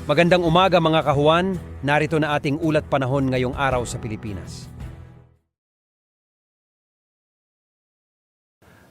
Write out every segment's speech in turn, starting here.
Magandang umaga mga kahuan, narito na ating ulat panahon ngayong araw sa Pilipinas.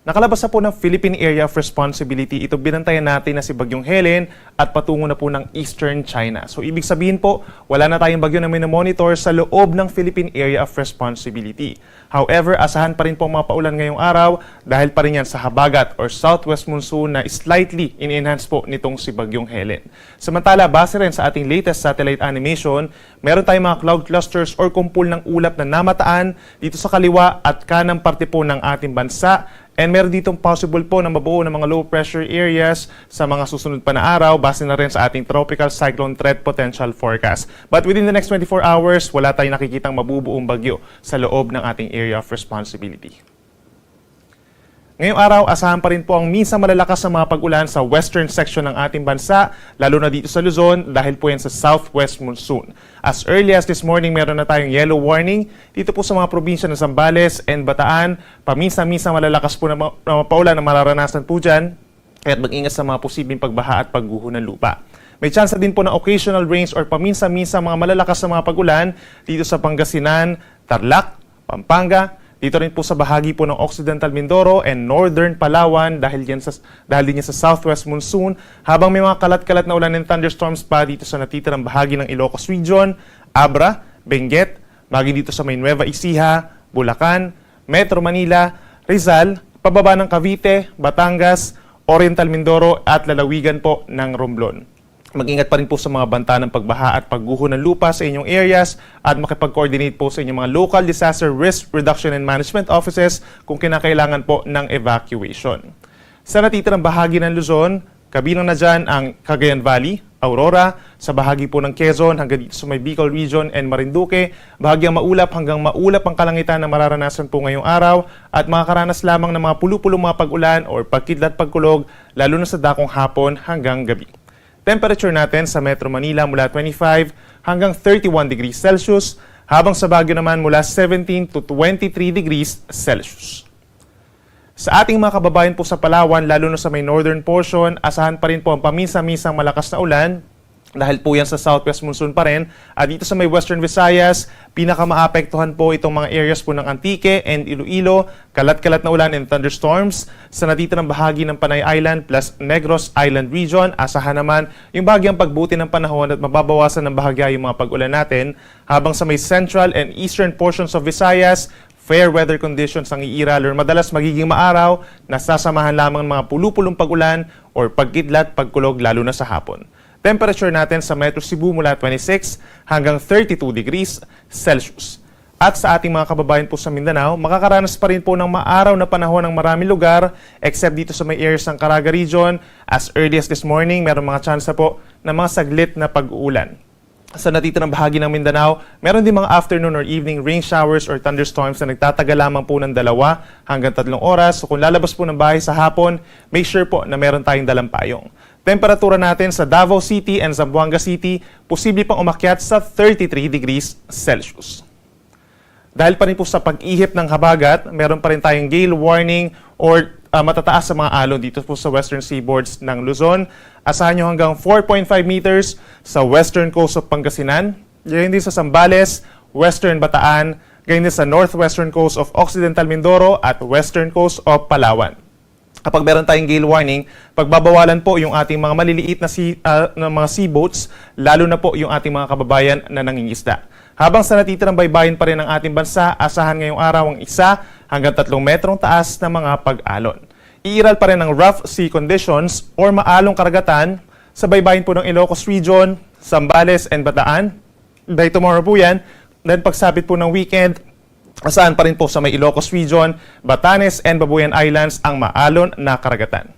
Nakalabas na po ng Philippine Area of Responsibility. Ito binantayan natin na si Bagyong Helen at patungo na po ng Eastern China. So ibig sabihin po, wala na tayong bagyo na minomonitor sa loob ng Philippine Area of Responsibility. However, asahan pa rin po mga paulan ngayong araw dahil pa rin yan sa habagat or southwest monsoon na slightly in-enhance po nitong si Bagyong Helen. Samantala, base rin sa ating latest satellite animation, meron tayong mga cloud clusters or kumpul ng ulap na namataan dito sa kaliwa at kanang parte po ng ating bansa. And meron ditong possible po na mabuo ng mga low pressure areas sa mga susunod pa na araw base na rin sa ating tropical cyclone threat potential forecast. But within the next 24 hours, wala tayong nakikitang mabubuong bagyo sa loob ng ating area of responsibility. Ngayong araw, asahan pa rin po ang minsan malalakas na mga pag-ulan sa western section ng ating bansa, lalo na dito sa Luzon dahil po yan sa southwest monsoon. As early as this morning, meron na tayong yellow warning dito po sa mga probinsya ng Zambales and Bataan. Paminsan-minsan malalakas po na paulan na mararanasan po dyan, kaya't mag-ingat sa mga posibleng pagbaha at pagguho ng lupa. May chance din po na occasional rains or paminsan-minsan mga malalakas na mga pag-ulan dito sa Pangasinan, Tarlac, Pampanga, dito rin po sa bahagi po ng Occidental Mindoro and Northern Palawan dahil din sa southwest monsoon, habang may mga kalat-kalat na ulan and thunderstorms pa dito sa natitirang bahagi ng Ilocos Region, Abra, Benguet, bahagi dito sa may Nueva Ecija, Bulacan, Metro Manila, Rizal, pababa ng Cavite, Batangas, Oriental Mindoro at lalawigan po ng Romblon. Mag-ingat pa rin po sa mga banta ng pagbaha at pagguho ng lupa sa inyong areas at makipag-coordinate po sa inyong mga local disaster risk reduction and management offices kung kinakailangan po ng evacuation. Sa natitirang bahagi ng Luzon, kabilang na dyan ang Cagayan Valley, Aurora, sa bahagi po ng Quezon hanggang dito sa may Bicol Region and Marinduque, bahagyang maulap hanggang maulap ang kalangitan na mararanasan po ngayong araw at makakaranas lamang ng mga pulu-pulong mga pag-ulan o pagkidlat pagkulog lalo na sa dakong hapon hanggang gabi. Temperature natin sa Metro Manila mula 25 hanggang 31 degrees Celsius, habang sa Baguio naman mula 17 to 23 degrees Celsius. Sa ating mga kababayan po sa Palawan, lalo na sa may northern portion, asahan pa rin po ang paminsan-minsang malakas na ulan dahil po yan sa southwest monsoon pa rin. At dito sa may western Visayas, pinakamaapektuhan po itong mga areas po ng Antique and Iloilo, kalat-kalat na ulan and thunderstorms. Sa natitirang bahagi ng Panay Island plus Negros Island region, asahan naman yung bahagyang pagbuti ng panahon at mababawasan ng bahagya yung mga pag-ulan natin. Habang sa may central and eastern portions of Visayas, fair weather conditions ang iiral or madalas magiging maaraw, nasasamahan lamang ng mga pulu-pulong pag-ulan or pagkidlat, pagkulog lalo na sa hapon. Temperature natin sa Metro Cebu mula 26 hanggang 32 degrees Celsius. At sa ating mga kababayan po sa Mindanao, makakaranas pa rin po ng maaraw na panahon ng maraming lugar except dito sa may areas ng Caraga Region. As early as this morning, meron mga tsansa po na mga saglit na pag-uulan. Sa natitirang bahagi ng Mindanao, meron din mga afternoon or evening rain showers or thunderstorms na nagtatagal lamang po ng 2 hanggang 3 oras. So kung lalabas po ng bahay sa hapon, make sure po na meron tayong dalang payong. Temperatura natin sa Davao City and Zamboanga City, posible pang umakyat sa 33 degrees Celsius. Dahil pa rin po sa pag-ihip ng habagat, meron pa rin tayong gale warning or matataas sa mga alon dito po sa western seaboards ng Luzon. Asahan nyo hanggang 4.5 meters sa western coast of Pangasinan, gayon din sa Zambales, western Bataan, gayon din sa northwestern coast of Occidental Mindoro at western coast of Palawan. Kapag meron tayong gale warning, pagbabawalan po yung ating mga maliliit na mga seaboats, lalo na po yung ating mga kababayan na nangingisda. Habang sa natitirang baybayin pa rin ng ating bansa, asahan ngayong araw ang 1 hanggang 3 metrong taas na mga pag-alon. Iiral pa rin ang rough sea conditions or maalong karagatan sa baybayin po ng Ilocos Region, Zambales and Bataan. By tomorrow po yan, then pagsapit po ng weekend, asahan pa rin po sa may Ilocos Region, Batanes and Babuyan Islands ang maalon na karagatan.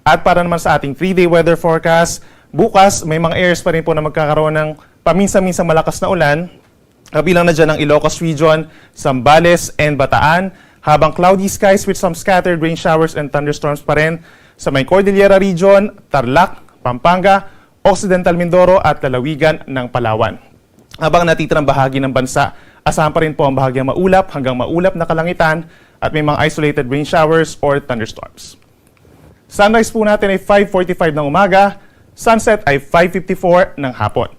At para naman sa ating 3-day weather forecast, bukas may mga areas pa rin po na magkakaroon ng paminsan-minsang malakas na ulan, kabilang na dyan ang Ilocos Region, Zambales and Bataan, habang cloudy skies with some scattered rain showers and thunderstorms pa rin sa may Cordillera Region, Tarlac, Pampanga, Occidental Mindoro at lalawigan ng Palawan. Habang natitirang bahagi ng bansa, asahan pa rin po ang bahagyang maulap hanggang maulap na kalangitan at may mga isolated rain showers or thunderstorms. Sunrise po natin ay 5:45 ng umaga. Sunset ay 5:54 ng hapon.